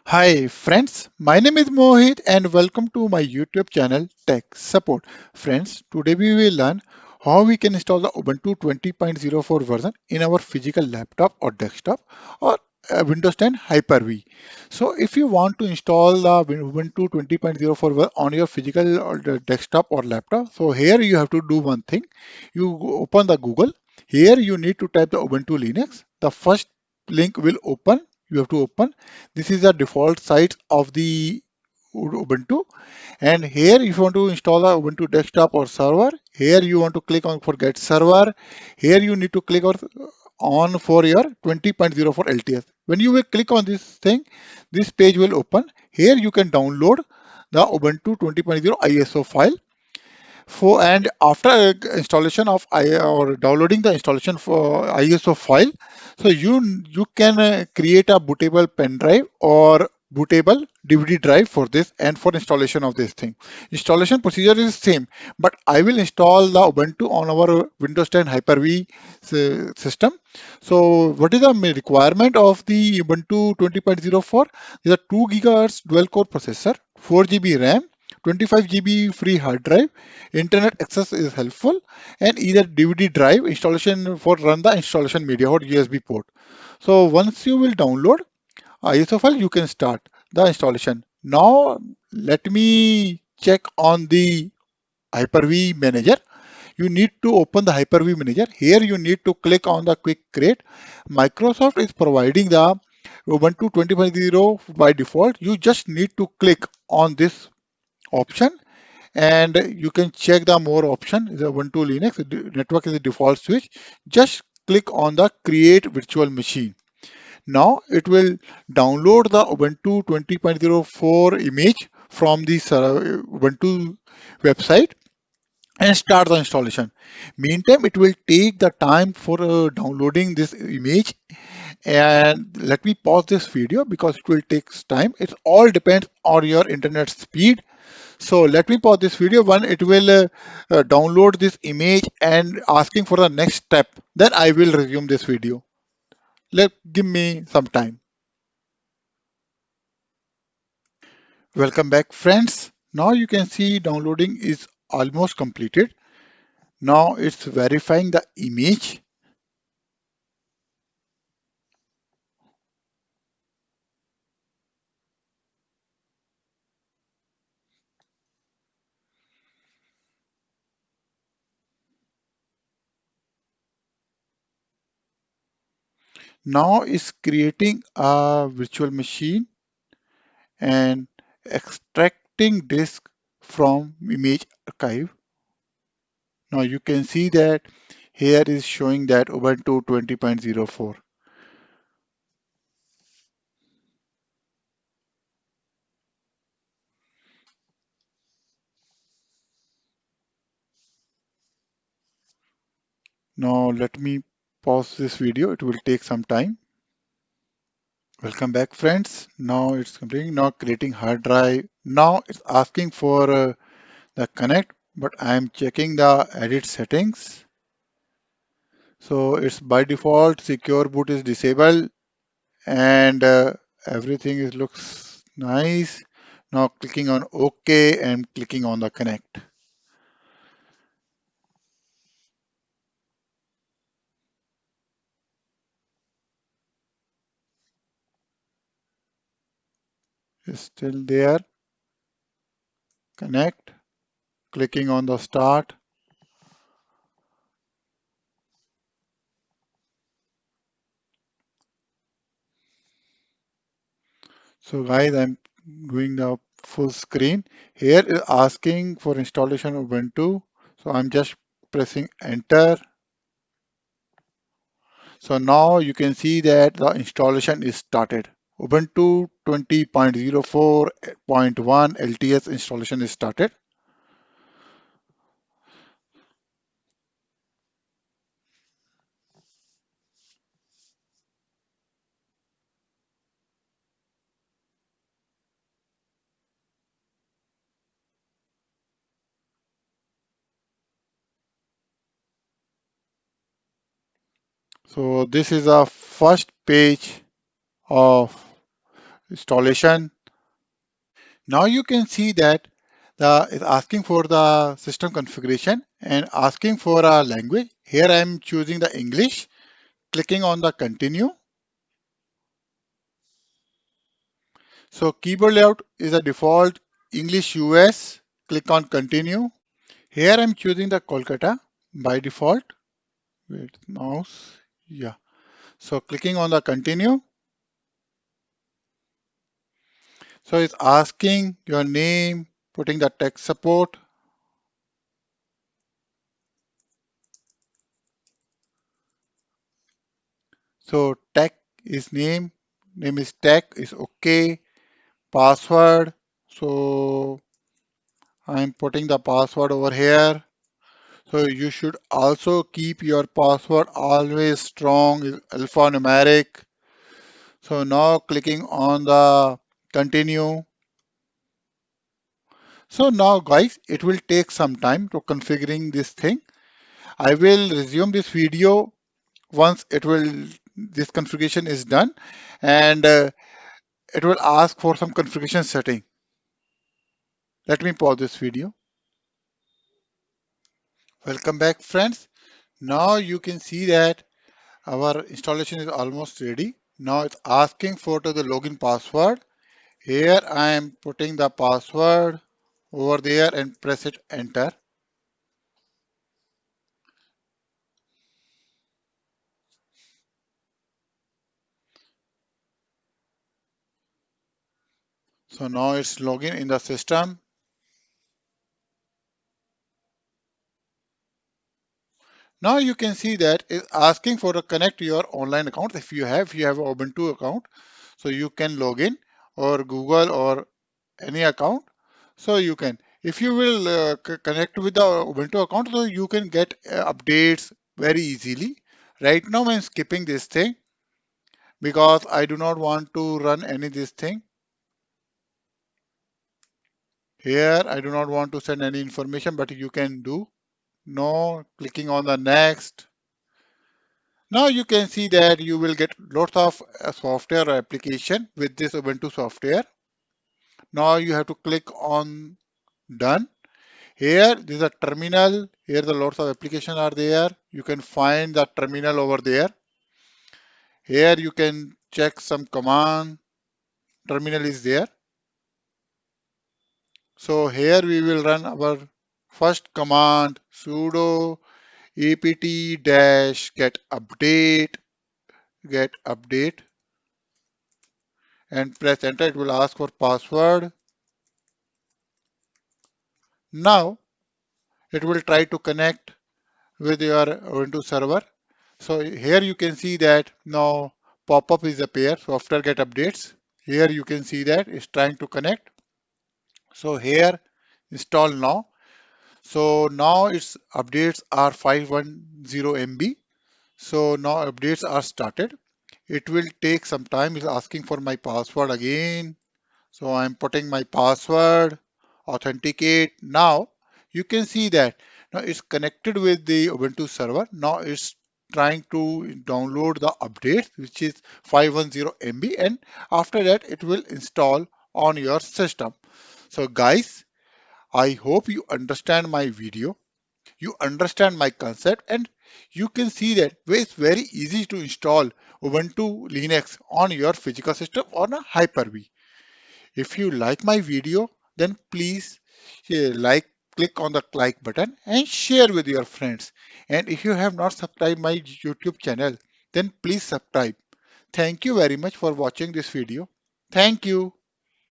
Hi friends, my name is Mohit and welcome to my YouTube channel Tech Support. Friends, today we will learn how we can install the Ubuntu 20.04 version in our physical laptop or desktop or Windows 10 Hyper-V. So if you want to install the Ubuntu 20.04 on your physical or the desktop or laptop, so here you have to do one thing. You open the Google. Here you need to type the Ubuntu Linux. The first link will open. You have to open. This is the default site of the Ubuntu. And here, if you want to install a Ubuntu desktop or server, here you want to click on for get server. Here you need to click on for your 20.04 LTS. When you will click on this thing, this page will open. Here you can download the Ubuntu 20.0 ISO file for and after installation of or downloading the installation for ISO file, so you can create a bootable pen drive or bootable DVD drive for this and for installation of this thing. Installation procedure is same, but I will install the Ubuntu on our Windows 10 Hyper-V system. So what is the requirement of the Ubuntu 20.04? Is a 2 GHz dual core processor, 4 GB RAM, 25 GB free hard drive. Internet access is helpful, and either DVD drive installation for run the installation media or USB port. So once you will download ISO file, you can start the installation. Now let me check on the Hyper-V manager. You need to open the Hyper-V manager. Here you need to click on the quick create. Microsoft is providing the Ubuntu 20.0 by default. You just need to click on this option and you can check the more option. The Ubuntu Linux network is the default switch. Just click on the create virtual machine. Now it will download the Ubuntu 20.04 image from the Ubuntu website and start the installation. Meantime, it will take the time for downloading this image. And let me pause this video because it will take time. It all depends on your internet speed. So let me pause this video when it will download this image and asking for the next step. Then I will resume this video. Give me some time. Welcome back, friends. Now you can see downloading is almost completed. Now it's verifying the image. Now it's creating a virtual machine and extracting disk from image archive. Now you can see that here is showing that Ubuntu 20.04. Now let me pause this video. It will take some time. Welcome back, friends. Now it's completing. Now creating hard drive. Now it's asking for the connect, but I'm checking the edit settings. So it's by default secure boot is disabled and everything is looks nice. Now clicking on OK and clicking on the connect. It's still there. Connect. Clicking on the start. So guys, I'm doing the full screen. Here is asking for installation of Ubuntu. So I'm just pressing enter. So now you can see that the installation is started. Ubuntu 20.04.1 LTS installation is started. So this is a first page of installation. Now you can see that the is asking for the system configuration and asking for a language. Here I am choosing the English, clicking on the continue. So keyboard layout is a default English US. Click on continue. Here I'm choosing the Kolkata by default. Wait, mouse. Yeah. So clicking on the continue. So it's asking your name, putting the tech support. So tech is name is tech is okay. Password. So I'm putting the password over here. So you should also keep your password always strong, is alphanumeric. So now clicking on the continue. So now guys, it will take some time to configuring this thing. I will resume this video once this configuration is done, and it will ask for some configuration setting. Let me pause this video. Welcome back friends. Now you can see that our installation is almost ready. Now it's asking for the login password. Here I am putting the password over there and press it enter. So now it's login in the system. Now you can see that it's asking for to connect your online account. If you have an Ubuntu account, so you can log in or Google or any account. So you can, if you will connect with the Ubuntu account, so you can get updates very easily. Right now I'm skipping this thing because I do not want to run any this thing. Here I do not want to send any information, but you can do. No, clicking on the next. Now you can see that you will get lots of software application with this Ubuntu software. Now you have to click on done. Here this is a terminal. Here the lots of applications are there. You can find the terminal over there. Here you can check some command. Terminal is there. So here we will run our first command sudo apt dash get update and press enter. It will ask for password. Now it will try to connect with your Ubuntu server. So here you can see that now pop-up is appear, software get updates. Here you can see that it's trying to connect. So here install now. So now its updates are 510 MB. So now updates are started. It will take some time. It's asking for my password again. So I'm putting my password, authenticate. Now you can see that now it's connected with the Ubuntu server. Now it's trying to download the update, which is 510 MB, and after that it will install on your system. So guys, I hope you understand my video. You understand my concept, and you can see that it's very easy to install Ubuntu Linux on your physical system on a Hyper-V. If you like my video, then please like, click on the like button and share with your friends. And if you have not subscribed my YouTube channel, then please subscribe. Thank you very much for watching this video. Thank you.